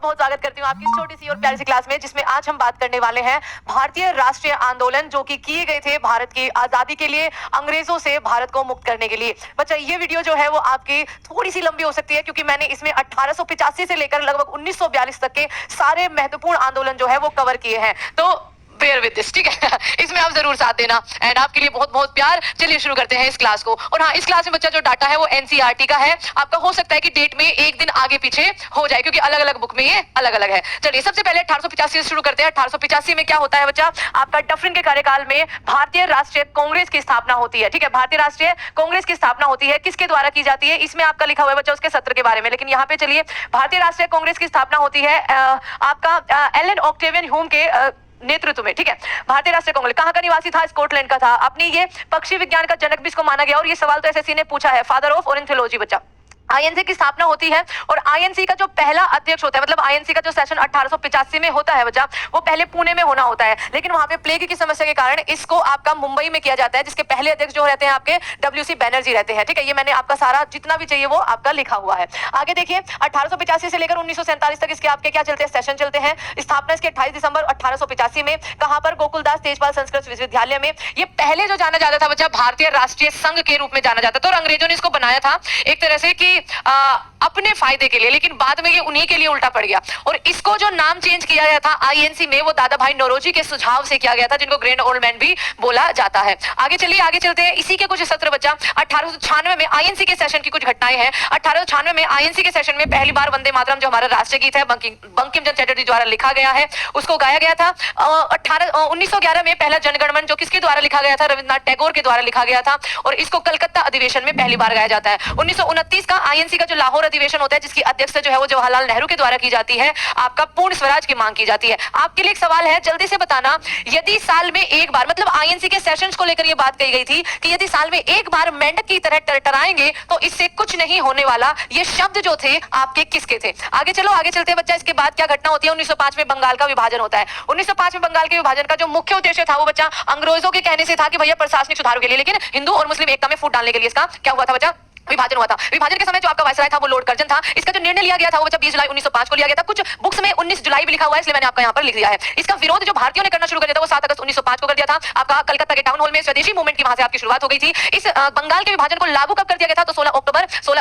बहुत स्वागत करती हूँ आपकी इस छोटी सी और प्यारी सी क्लास में, जिसमें आज हम बात करने वाले हैं भारतीय राष्ट्रीय आंदोलन जो कि किए गए थे भारत की आजादी के लिए, अंग्रेजों से भारत को मुक्त करने के लिए। बच्चा ये वीडियो जो है वो आपकी थोड़ी सी लंबी हो सकती है, क्योंकि मैंने इसमें 1885 से लेकर लगभग 1942 तक के सारे महत्वपूर्ण आंदोलन जो है वो कवर किए हैं। तो बेयर विद दिस, ठीक है। इसमें आप जरूर साथ देना एंड आपके लिए बहुत बहुत प्यार। चलिए शुरू करते हैं इस क्लास को। और हाँ, इस क्लास में बच्चा जो डाटा है वो एनसीईआरटी का है। आपका हो सकता है कि डेट में एक दिन आगे पीछे हो जाए, क्योंकि अलग अलग बुक में ये अलग अलग है। चलिए सबसे पहले 1885 से शुरू करते हैं। 1885 में क्या होता है बच्चा? आपका डफरिन के कार्यकाल में भारतीय राष्ट्रीय कांग्रेस की स्थापना होती है, ठीक है। भारतीय राष्ट्रीय कांग्रेस की स्थापना होती है, किसके द्वारा की जाती है? इसमें आपका लिखा हुआ है बच्चा उसके सत्र के बारे में, लेकिन यहाँ पे चलिए, भारतीय राष्ट्रीय कांग्रेस की स्थापना होती है आपका एलन ऑक्टेवियन ह्यूम के नेतृत्व में, ठीक है। भारतीय राष्ट्रीय कांग्रेस कहां का निवासी था? स्कॉटलैंड का था। अपनी ये पक्षी विज्ञान का जनक भी इसको माना गया, और ये सवाल तो एसएससी ने पूछा है, फादर ऑफ ऑर्निथोलॉजी बच्चा। आईएनसी की स्थापना होती है, और आईएनसी का जो पहला अध्यक्ष होता है, मतलब आईएनसी का जो सेशन 1885 में होता है बच्चा, वो पहले पुणे में होना होता है, लेकिन वहां पे प्लेग की समस्या के कारण इसको आपका मुंबई में किया जाता है, जिसके पहले अध्यक्ष जो रहते हैं आपके डब्ल्यूसी बैनर्जी रहते हैं, ठीक है। ये मैंने आपका सारा जितना भी चाहिए वो आपका लिखा हुआ है। आगे देखिए, 1885 से लेकर 1947 तक इसके आपके क्या चलते हैं? सेशन चलते हैं। स्थापना इसके 28 दिसंबर 1885 में, कहां पर? गोकुलदास तेजपाल संस्कृत विश्वविद्यालय में। ये पहले जो जाना जाता था बच्चा भारतीय राष्ट्रीय संघ के रूप में जाना जाता था, और अंग्रेजों ने इसको बनाया था एक तरह से कि अपने फायदे के लिए, लेकिन बाद में ये उन्हीं के लिए उल्टा पड़ गया, और इसको जो नाम चेंज किया गया था आईएनसी में, वो दादा भाई नौरोजी के सुझाव से किया गया था, जिनको ग्रैंड ओल्ड मैन भी बोला जाता है। आगे चलिए, आगे चलते हैं। इसी के कुछ सत्र बच्चा 1896 में आईएनसी के सेशन की कुछ घटनाएं हैं। 1896 में आईएनसी के सेशन में पहली बार वंदे मातरम जो हमारा राष्ट्रीय गीत है बंकिम चंद्र चटर्जी द्वारा लिखा गया है, उसको गाया गया था। 1911 में पहला जनगणमन जो किसके द्वारा लिखा गया था? रविन्द्रनाथ टैगोर के द्वारा लिखा गया था, और इसको कलकत्ता अधिवेशन में पहली बार गाया जाता है। 1929 का आईएनसी का जो लाहौर अधिवेशन होता है, जिसकी अध्यक्षता जो है वो जवाहरलाल नेहरू के द्वारा की जाती है, आपका पूर्ण स्वराज की मांग की जाती है। आपके लिए एक सवाल है, जल्दी से बताना, यदि साल में एक बार, मतलब आईएनसी के सेशंस को लेकर ये बात कही गई थी कि यदि साल में एक बार मेंढक की तरह टरटराएंगे तो इससे कुछ नहीं होने वाला, ये शब्द जो थे आपके किसके थे? आगे चलो, आगे चलते हैं बच्चा। इसके बाद क्या घटना होती है? 1905 में बंगाल का विभाजन होता है। 1905 में बंगाल के विभाजन का जो मुख्य उद्देश्य था वो बच्चा अंग्रेजों के कहने से था कि भैया प्रशासनिक सुधारों के लिए, लेकिन हिंदू और मुस्लिम एकता में फूट डालने के लिए इसका क्या हुआ था बच्चा? विभाजन हुआ था। विभाजन के समय जो आपका वायसराय था वो लॉर्ड कर्जन था। इसका जो निर्णय लिया गया था वो बच्चा 20 जुलाई 1905 को लिया गया था। कुछ बुक्स में 19 जुलाई भी लिखा हुआ है, इसलिए मैंने आपका यहाँ पर लिख दिया है। इसका विरोध जो भारतीयों ने करना शुरू कर दिया था वो 7 अगस्त 1905 को कर दिया था। आपका कलकत्ता के टाउन हॉल में स्वदेशी मूवमेंट की वहां से आपकी शुरुआत हो गई थी। इस बंगाल के विभाजन को लागू कब कर दिया गया था? तो 16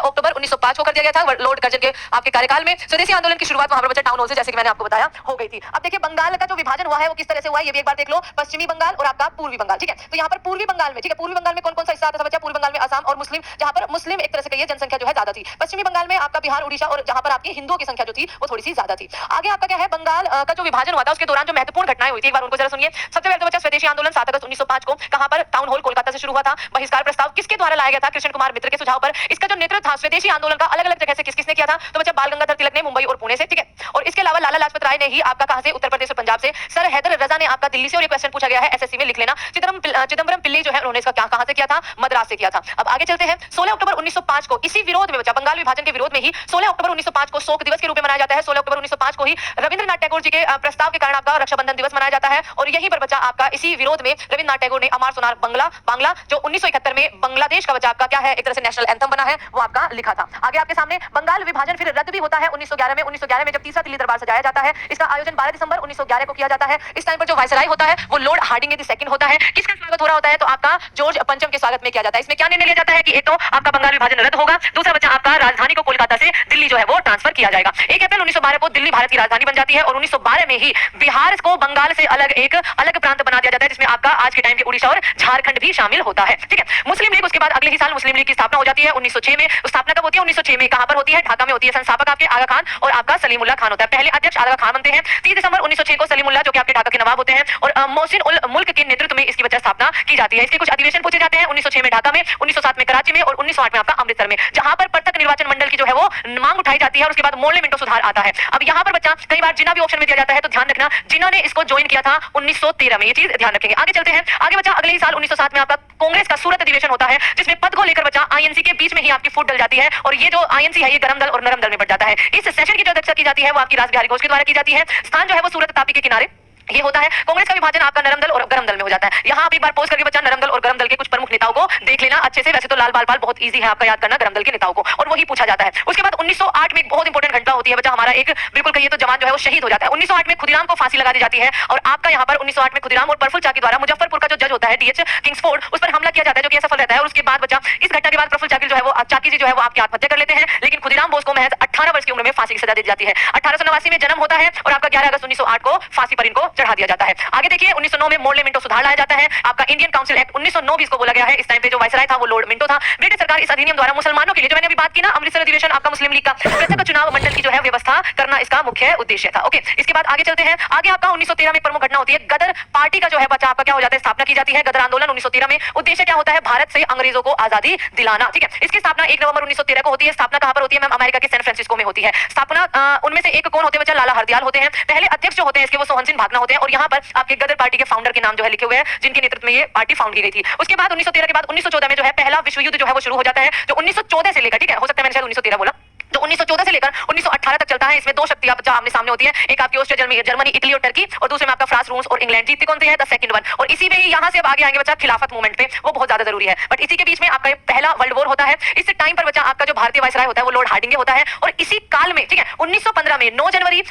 अक्टूबर 1905 को कर दिया गया था, लॉर्ड कर्जन के आपके कार्यकाल में। स्वदेशी आंदोलन की शुरुआत वहां पर बच्चा टाउन हॉल से, जैसे कि मैंने आपको बताया, हो गई थी। अब देखिए, बंगाल का जो विभाजन हुआ है वो किस तरह से हुआ है ये भी एक बार देख लो। पश्चिमी बंगाल और आपका पूर्वी बंगाल, ठीक है। तो यहाँ पर पूर्वी बंगाल में, ठीक है, पूर्वी बंगाल में कौन कौन सा हिस्सा आता था बच्चा? पूर्वी बंगाल में असम और मुस्लिम, जहां पर मुस्लिम एक तरह से कहिए जनसंख्या जो है ज्यादा थी। पश्चिमी बंगाल में आपका बिहार, उड़ीसा, और जहां पर आपकी हिंदुओं की संख्या जो थी वो थोड़ी सी ज्यादा थी। आगे आपका क्या है? बंगाल का जो विभाजन हुआ था उसके दौरान जो महत्वपूर्ण घटनाएं हुई थी, एक बार उनको जरा सुनिए। सबसे पहले तो बच्चा स्वदेशी आंदोलन 7 अगस्त 1905 को कहां पर? टाउन हॉल कोलकाता से शुरू हुआ था। बहिष्कार प्रस्ताव किसके द्वारा लाया गया था? कृष्ण कुमार मित्र के सुझाव पर। इसका जो नेतृत्व था स्वदेशी आंदोलन का अलग अलग जगह से किसने किया था? तो बच्चा बाल गंगाधर तिलक ने मुंबई और पुणे से, ठीक है। और इसके अलावा लाला लाजपत राय ने ही आपका कहां से? उत्तर प्रदेश और पंजाब से। सर हैदर रजा ने आपका दिल्ली से, और एक क्वेश्चन पूछा गया है एसएससी में, लिख लेना। चिदम्बरम पिल्ली जो है उन्होंने इसका कहां से किया था? मद्रास से किया था। अब आगे चलते हैं। 16 अक्टूबर 1905 को इसी विरोध में बच्चा, बंगाल विभाजन के विरोध में ही 16 अक्टूबर 1905 को शोक दिवस के रूप में मनाया जाता है। 16 अक्टूबर 1905 को ही रविंद्रनाथ टैगोर जी के प्रस्ताव के कारण आपका रक्षाबंधन दिवस मनाया जाता है, और यहीं पर बच्चा आपका इसी विरोध में रविंद्रनाथ टैगोर ने अमर सोनार बांग्ला जो 1971 में बांग्लादेश का बच्चा आपका क्या है, एक तरह से नेशनल एंथम बना है, वो आपका लिखा था। आगे आपके सामने बंगाल विभाजन फिर रद्द भी होता है 1911 में। 1911 में जब तीसरा दिल्ली दरबार सजाया जाता है, इसका आयोजन 12 दिसंबर 1911 को किया जाता है। इस टाइम पर जो वायसराय होता है वो लॉर्ड हार्डिंग द सेकंड होता है। किसका स्वागत हो रहा होता है? तो आपका जॉर्ज पंचम के स्वागत में किया जाता है। इसमें क्या निर्णय लिया जाता है कि एक तो आपका बंगाल विभाजन रद्द होगा, दूसरा बच्चा आपका राजधानी को कोलकाता से दिल्ली जो है वो ट्रांसफर किया जाएगा। 1 अप्रैल 1912 को दिल्ली भारत की राजधानी बन जाती है, और 1912 में ही बिहार को बंगाल से अलग प्रांत बना दिया जाता है, जिसमें आपका आज के टाइम के उड़ीसा और झारखंड भी शामिल होता है, ठीक है। मुस्लिम लीग उसके बाद अगले ही साल मुस्लिम लीग की स्थापना हो जाती है 1906 में। स्थापना कब होती है? 1906 में। कहां पर होती है? ढाका में होती है। संस्थापक आपके आगा खान और आपका सलीमुल्लाह खान होता है। पहले अध्यक्ष आगा खान बनते हैं। 30 दिसंबर 1906 को सलीमुल्लाह जो कि आपके ढाका के नवाब होते हैं, और मोहसिन उल मुल्क के नेतृत्व में इसकी वजह स्थापना की जाती है। इसके कुछ अधिवेशन पूछे जाते हैं 1906 में ढाका में, 1907 में कराची में, और 1908 में आपका अमृतसर में, जहां पर पृथक निर्वाचन मंडल की जो है वो मांग उठाई जाती है, और उसके बाद मोर्लेमेंटो सुधार आता है। अब यहाँ पर बच्चा कई बार जिन्ना भी ऑप्शन में दिया जाता है, तो ध्यान रखना जिन्ना ने इसको ज्वाइन किया था 1913 में, ये चीज ध्यान रखेंगे। आगे चलते हैं। आगे बच्चा अगले ही साल 1907 में आपका कांग्रेस का सूरत अधिवेशन होता है, जिसमें पद को लेकर बच्चा आईएनसी के बीच में ही आपकी फूट डल जाती है, और ये जो आईएनसी है ये गरम दल और नरम दल में बढ़ जाता है। इस सेशन की जो अध्यक्षता की जाती है वो आपकी रास बिहारी घोष के द्वारा की जाती है। स्थान जो है वो सूरत तापी के किनारे ये होता है। कांग्रेस का विभाजन आपका नरम दल और गरम दल में हो जाता है। यहाँ आप एक बार पोस्ट करके बच्चा नरम दल और गरम दल के कुछ प्रमुख नेताओं को देख लेना अच्छे से। वैसे तो लाल बाल पाल बहुत इजी है आपका याद करना गरम दल के नेताओं को, और वही पूछा जाता है। उसके बाद 1908 में एक बहुत इंपॉर्टेंट घटना होती है बच्चा, हमारा एक बिल्कुल कहिए तो जवान जो है वो शहीद हो जाता है। 1908 में खुदीराम को फांसी लगा दी जाती है, और आपका यहाँ पर 1908 में खुदीराम और प्रफुल्ल चाकी द्वारा मुजफ्फरपुर का जो जज होता है डीएच किंग्सफोर्ड, उस पर हमला किया जाता है जो कि असफल रहता है। और उसके बाद बच्चा इस घटना के बाद प्रफुल्ल चाकी जो है वो चाकी जी जो है वो आपकी आत्महत्या कर लेते हैं, लेकिन खुदीराम बोस को महज 18 वर्ष की उम्र में फांसी की सजा दी जाती है। 1889 में जन्म होता है और आपका 11 अगस्त 1908 को फांसी पर इनको चढ़ा दिया जाता है। आगे देखिए 1909 में मोर्ले मिंटो सुधार लाया जाता है। आपका इंडियन काउंसिल एक्ट 1909 भी इसको बोला गया है। इस टाइम पे जो वायसराय था वो लॉर्ड मिंटो था। ब्रिटिश सरकार इस अधिनियम द्वारा मुसलमानों के लिए, जो मैंने अभी बात की ना अमृतसर अधिवेशन आपका मुस्लिम लीग का, पृथक चुनाव मंडल की जो है व्यवस्था करना इसका मुख्य उद्देश्य था। ओके, इसके बाद आगे चलते हैं। आगे आपका 1913 में प्रमुख घटना होती है, गदर पार्टी का जो है बच्चा आपका क्या हो जाता है, स्थापना की जाती है। गदर आंदोलन 1913 में उद्देश्य क्या होता है, भारत से अंग्रेजों को आजादी दिलाना। ठीक है, इसकी स्थापना 1 नवंबर 1913 को होती है। स्थापना कहां पर होती है मैम, अमेरिका के सैन फ्रांसिस्को में होती है। स्थापना उनमें से एक कौन होते हैं बच्चा, लाला हरदयाल होते हैं। पहले अध्यक्ष जो होते हैं इसके वो सोहन सिंह भागना होते हैं, और यहाँ पर आपके गदर पार्टी के फाउंडर के नाम जो है लिखे हुए हैं, जिनके नेतृत्व में ये पार्टी फाउंड की गई थी। उसके बाद 1913 के बाद 1914 में जो है पहला विश्व युद्ध जो है वो शुरू हो जाता है, जो 1914 से लेकर, ठीक है हो सकता है मैंने शायद 1913 बोला, तो 1914 से लेकर 1918 तक चलता है। इसमें दो शक्तियां आमने सामने होती है, एक आपकी ऑस्ट्रिया जर्मनी इटली और टर्की, और दूसरे में आपका फ्रांस रूस और इंग्लैंड। जीतती कौन सी है, द सेकंड वन। और इसी में ही यहाँ से अब आगे आएंगे बच्चा खिलाफत मूवमेंट पे, वो बहुत ज्यादा जरूरी है। बट इसी के बीच में आपका पहला वर्ल्ड वॉर होता है। इस टाइम पर बच्चा आपका जो भारतीय वायसराय होता है वो लॉर्ड हार्डिंगे होता है। और इसी काल में, ठीक है 1915 में 9 जनवरी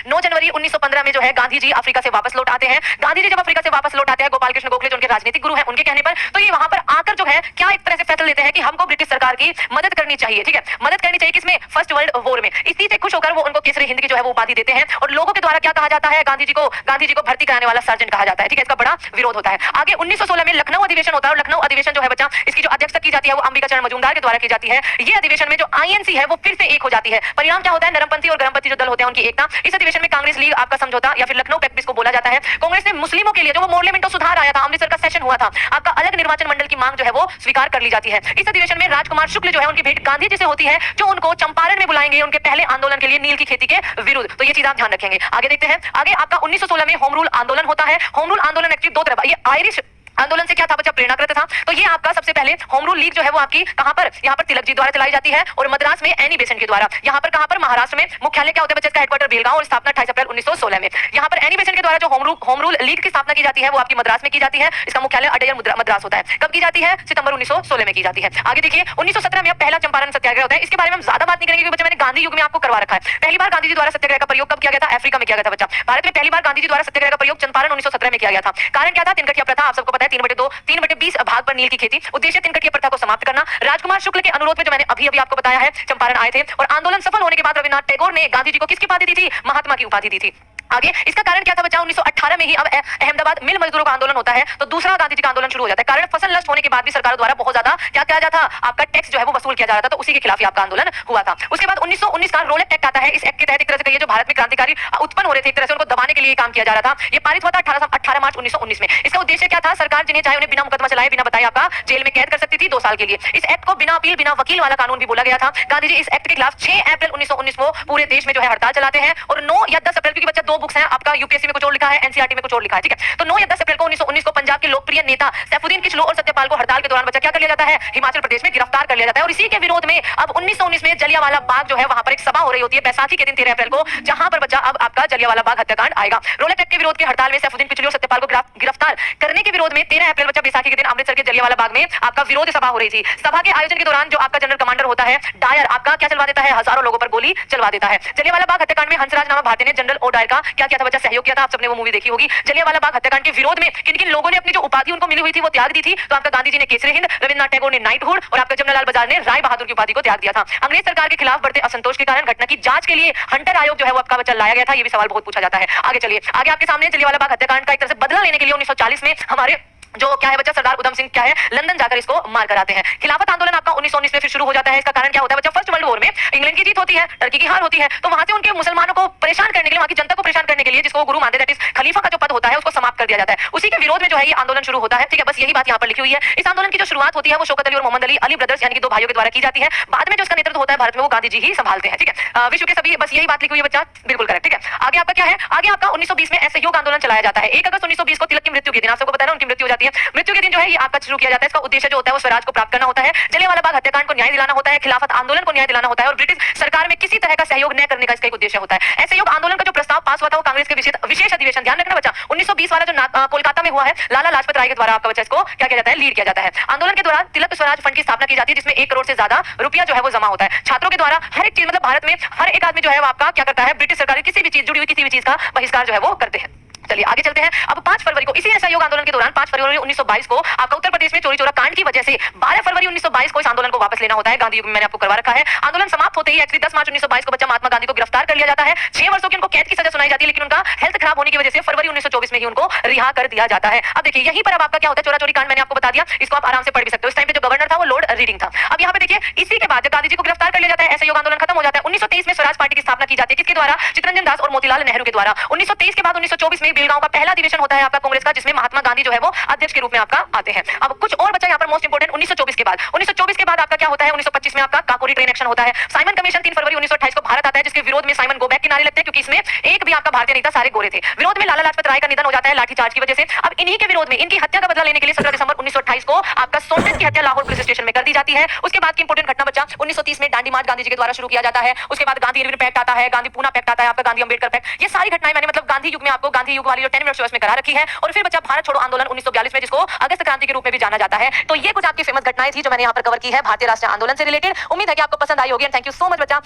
1915 में जो है गांधी जी अफ्रीका से वापस लौट आते हैं। गांधी जी जब अफ्रीका से वापस लौट आते हैं, गोपाल कृष्ण गोखले जो उनके राजनीतिक गुरु हैं उनके कहने पर, तो ये वहां पर आकर जो है क्या एक तरह से फैसला लेते हैं कि हमको ब्रिटिश सरकार की मदद करनी चाहिए। ठीक है, मदद करनी चाहिए किसमें, फर्स्ट वर्ल्ड वॉर में। इसी से खुश होकर वो उनको केसरी हिंद की जो है वो उपाधि देते हैं, और लोगों के द्वारा क्या कहा जाता है, गांधी जी को भर्ती कराने वाला सर्जन कहा जाता है। ठीक है, इसका बड़ा विरोध होता है। आगे 1916 में लखनऊ अधिवेशन होता है, और लखनऊ अधिवेशन जो है बच्चा इसकी जो अध्यक्षता की जाती है वो अंबिका चरण मजूमदार के द्वारा की जाती है। ये अधिवेशन में जो आईएनसी है वो फिर से एक हो जाती है। परिणाम क्या होता है, नरमपंथी और गरमपंथी जो दल होते हैं उनकी एकता। इस अधिवेशन में कांग्रेस लीग आपका समझौता या फिर लखनऊ पैक्ट को बोला जाता है। कांग्रेस ने मुस्लिमों के लिए जो वो मोर्ले मिंटो सुधार आया था, अमृतसर का सेशन हुआ था, आपका अलग निर्वाचन मंडल की मांग जो है वो स्वीकार कर ली जाती है। इस अधिवेशन में राजकुमार शुक्ल जो है उनकी भेंट गांधी जी से होती है, जो उनको चंपारण में बुलाएंगे उनके पहले आंदोलन के लिए नील की खेती के विरुद्ध। तो ये चीज आप ध्यान रखेंगे। आगे देखते हैं। आगे आपका 1916 में होम रूल आंदोलन होता है। होम रूल आंदोलन एक्चुअली दो तरफ, ये आयरिश आंदोलन से क्या था बच्चा, प्रेरणाकृत था। तो ये आपका सबसे पहले होम रूल लीग जो है वो आपकी कहां पर, यहाँ पर तिलक जी द्वारा चलाई जाती है, और मद्रास में एनी बेसेंट के द्वारा। यहाँ पर कहां पर, महाराष्ट्र में। मुख्यालय क्या होता है बच्चे इसका, हेडक्वार्टर बेलगांव, और स्थापना 28 अप्रैल 1916 में। यहाँ पर एनी बेसेंट के द्वारा जो होम रूल लीग की स्थापना की जाती है वो आपकी मद्रास में की जाती है। इसका मुख्यालय अडयर मद्रास होता है। कब की जाती है, सितंबर 1916 में की जाती है। आगे देखिए 1917 में पहला चंपारण सत्याग्रह होता है। इसके बारे में हम ज्यादा बात नहीं करेंगे क्योंकि बच्चे मैंने गांधी युग में आपको करवा रखा है। पहली बार गांधी जी द्वारा सत्याग्रह का प्रयोग कब किया गया था, अफ्रीका में किया गया था बच्चा। भारत में पहली बार गांधी जी द्वारा सत्याग्रह का प्रयोग चंपारण 1917 में किया गया था। कारण क्या था, तिनकटिया प्रथा, आप सबको पता है 3/2 3/20 भाग पर नील की खेती। उद्देश्य तिनकटिया प्रथा को समाप्त करना। राजकुमार शुक्ल के अनुरोध में जो मैंने अभी आपको बताया है, चंपारण आए थे, और आंदोलन सफल होने के बाद रविन्द्रनाथ टैगोर ने गांधी जी को किसकी उपाधि दी थी, महात्मा की उपाधि दी थी। आगे इसका कारण क्या था बच्चा, 1918 में ही अब अहमदाबाद मिल मजदूरों का आंदोलन होता है, तो दूसरा गांधी जी का आंदोलन शुरू हो जाता है। कारण फसल नष्ट होने के बाद भी सरकार द्वारा बहुत ज्यादा क्या किया जाता था, आपका टैक्स जो है वो वसूल किया जा रहा था, तो उसी के खिलाफ आपका आंदोलन हुआ था। उसके बाद 1919 का रोलेट एक्ट आता है। इस एक्ट के तहत एक तरह से कहिए जो भारत में क्रांतिकारी उत्पन्न हो रहे थे, एक तरह से उनको दबाने के लिए काम किया जा रहा था। ये पारित हुआ था 18 मार्च 1919 में। इसका उद्देश्य क्या था, सरकार जिन्हें चाहे उन्हें बिना मुकदमा चलाए बिना बताए आपका जेल में कैद कर सकती थी 2 साल के लिए। इस एक्ट को बिना अपील बिना वकील वाला कानून भी बोला गया था। गांधी जी इस एक्ट के खिलाफ 6 अप्रैल 1919 को पूरे देश में जो है हड़ताल चलाते हैं, और 9 या 10 अप्रैल, क्योंकि बच्चा 2 बुक्स हैं आपका, यूपीएससी में कुछ और लिखा है, एनसीईआरटी में कुछ और लिखा है, ठीक है। तो 9 या 10 अप्रैल को 1919 को पंजाब के लोकप्रिय नेता सैफुद्दीन किचलू और सत्यपाल को हड़ताल के दौरान बच्चा क्या कर लिया जाता है, हिमाचल प्रदेश में गिरफ्तार कर लिया जाता है। और इसी के विरोध में अब 1919 में जलियांवाला बाग जो है वहां पर एक सभा हो रही होती है बैसाखी के दिन 13 अप्रैल को, जहां पर बच्चा अब आपका जलियांवाला बाग हत्याकांड आएगा। रोलेट एक्ट के विरोध के हड़ताल में सैफुद्दीन किचलू और सत्यपाल को गिरफ्तार करने के विरोध में 13 अप्रैल बच्चा बैसाखी के दिन अमृतसर के जलियांवाला बाग में आपका विरोध सभा हो रही थी। सभा के आयोजन के दौरान जो आपका जनरल कमांडर होता है डायर, आपका क्या चलवा देता है, हजारों लोगों पर गोली चलवा देता है। जलियांवाला बाग हत्याकांड में हंसराज नामक भारतीय ने जनरल ओ डायर का क्या किया था बच्चा, सहयोग किया था। आप सबने वो मूवी देखी होगी। जलियांवाला बाग हत्याकांड के विरोध में किन किन लोगों ने अपनी जो उपाधि उनको मिली हुई थी वो त्याग दी थी, तो आपका गांधी जी ने केसरी हिंद, रविन्द्रनाथ टैगोर ने नाइटहुड, और आपका जमनालाल बजाज ने राय बहादुर की उपाधि को त्याग दिया था। अंग्रेज सरकार के खिलाफ बढ़ते असंतोष के कारण घटना की जांच के लिए हंटर आयोग जो है वो आपका बच्चा लाया गया था। ये भी सवाल बहुत पूछा जाता है। आगे चलिए, आगे आपके सामने जलियांवाला बाग हत्याकांड का एक तरह से बदला लेने के लिए 1940 में हमारे जो क्या है बच्चा, सरदार उधम सिंह क्या है, लंदन जाकर इसको मार कर आते हैं। खिलाफत आंदोलन आपका 1919 में फिर शुरू हो जाता है। इसका कारण क्या होता है बच्चा, फर्स्ट वर्ल्ड वॉर में इंग्लैंड की जीत होती है, टर्की की हार होती है, तो वहां से उनके मुसलमानों को परेशान करने के लिए, वहां की जनता को परेशान करने के लिए, जिसको गुरु मानते थे, खलीफा का जो पद होता है उसको समाप्त कर दिया जाता है। उसी के विरोध में जो है ये आंदोलन शुरू होता है, ठीक है। बस यही बात यहाँ पर लिखी हुई है। इस आंदोलन की जो शुरुआत होती है वो शौकत अली और मोहम्मद अली ब्रदर्स यानी कि 2 भाइयों के द्वारा की जाती है। बाद में जो इसका नेतृत्व होता है भारत में वो गांधी जी ही संभालते हैं, ठीक है। विश्व के सभी, बस यही बात लिखी हुई है बच्चा, बिल्कुल करेक्ट, ठीक है। आगे आपका क्या है, आगे आपका 1920 में असहयोग आंदोलन चलाया जाता है। 1 अगस्त 1920 को तिलक की मृत्यु के दिन, आप सबको पता है ना उनकी मृत्यु हो जाती है। मृत्यु के दिन जो है ये आपका शुरू किया जाता है। इसका उद्देश्य जो होता है वो स्वराज को प्राप्त करना होता है, जलियांवाला बाग हत्याकांड को न्याय दिलाना होता है, खिलाफत आंदोलन को न्याय दिलाना होता है, और ब्रिटिश सरकार में किसी तरह का सहयोग न करने का इसका एक उद्देश्य होता है। असहयोग आंदोलन का जो प्रस्ताव पास हुआ था वो कांग्रेस के विशेष अधिवेशन, ध्यान रखना बच्चा, 1920 वाला जो कोलकाता में हुआ है, लाला लाजपत राय के द्वारा आपका बच्चा इसको क्या किया जाता है, लीड किया जाता है। आंदोलन के दौरान तिलक स्वराज फंड की स्थापना की जाती है, जिसमें 1 करोड़ से ज्यादा रुपया जो है वो जमा होता है। छात्रों के द्वारा हर एक चीज, मतलब भारत में हर एक आदमी जो है वो आपका क्या करता है, ब्रिटिश सरकार किसी भी चीज जुड़ी हुई किसी भी चीज का बहिष्कार जो है वो करते हैं। चलिए आगे चलते हैं। अब 5 फरवरी को, इसी असहयोग आंदोलन के दौरान 5 फरवरी 1922 को आपका उत्तर प्रदेश में चोरी चोरा कांड की वजह से 12 फरवरी 1922 को इस आंदोलन को वापस लेना होता है। गांधी युग में मैंने आपको करवा रखा है। आंदोलन समाप्त होते ही एक्चुअली 10 मार्च 1922 को बच्चा महात्मा गांधी को गिरफ्तार कर लिया जाता है। 6 वर्षों की उनको कैद की सजा सुनाई जाती है, लेकिन उनका हेल्थ खराब होने की वजह से फरवरी 1924 में ही उनको रिहा कर दिया जाता है। अब देखिए यहीं पर अब आपका क्या होता है, चोरा चोरी कांड मैंने आपको बता दिया, इसको आप आराम से पढ़ भी सकते हो। इस टाइम पे जो गवर्नर था वो लॉर्ड रीडिंग था। अब यहाँ पे देखिए इसी के बाद जब गांधी जी को गिरफ्तार कर लिया जाता है, असहयोग आंदोलन खत्म हो जाता है। 1923 में स्वराज पार्टी की स्थापना की जाती है, किसके द्वारा, चित्तरंजन दास और मोतीलाल नेहरू के द्वारा। 1923 के बाद 1924 में बेलगांव का पहला अधिवेशन होता है आपका कांग्रेस का, जिसमें महात्मा गांधी जो है वो अध्यक्ष के रूप में आपका आते हैं। अब कुछ और बचा यहाँ पर मोस्ट इंपोर्टेंट, 1924 के बाद आपका क्या होता है, 1925 में आपका काकोरी ट्रेन एक्शन होता है। साइमन कमीशन 3 फरवरी 1928 को भारत आता है, जिसके विरोध में साइमन गो बैक के नारे लगते हैं, क्योंकि इसमें एक भी आपका भारतीय नहीं था, सारे गोरे थे। विरोध में लाला लाजपत राय का निधन हो जाता है लाठीचार्ज की वजह से। अब इन्हीं के विरोध में इनकी हत्या का बदला लेने के लिए 17 दिसंबर 1928 को आपका सोनटन की हत्या लाहौर पुलिस स्टेशन में कर दी जाती है। उसके बाद की इंपोर्टेंट घटना बचा, 1930 में दांडी मार्च गांधी जी के द्वारा शुरू किया जाता है। उसके बाद गांधी इरविन पैक्ट आता है, गांधी पूना पैक्ट आता है, आपका गांधी अंबेडकर पैक्ट। ये सारी घटनाएं मैंने मतलब गांधी युग में आपको गांधी युग वाली जो 10 मिनट्स में करा रखी है। और फिर बचा भारत छोड़ो आंदोलन 1942 में, जिसको अगस्त क्रांति के रूप में भी जाना जाता है। तो ये कुछ आपकी फेमस घटनाएं थी जो मैंने यहाँ पर कवर की है भारतीय राष्ट्रीय आंदोलन से रिलेटेड। उम्मीद है कि आपको पसंद आई होगी। And thank you so much बच्चा।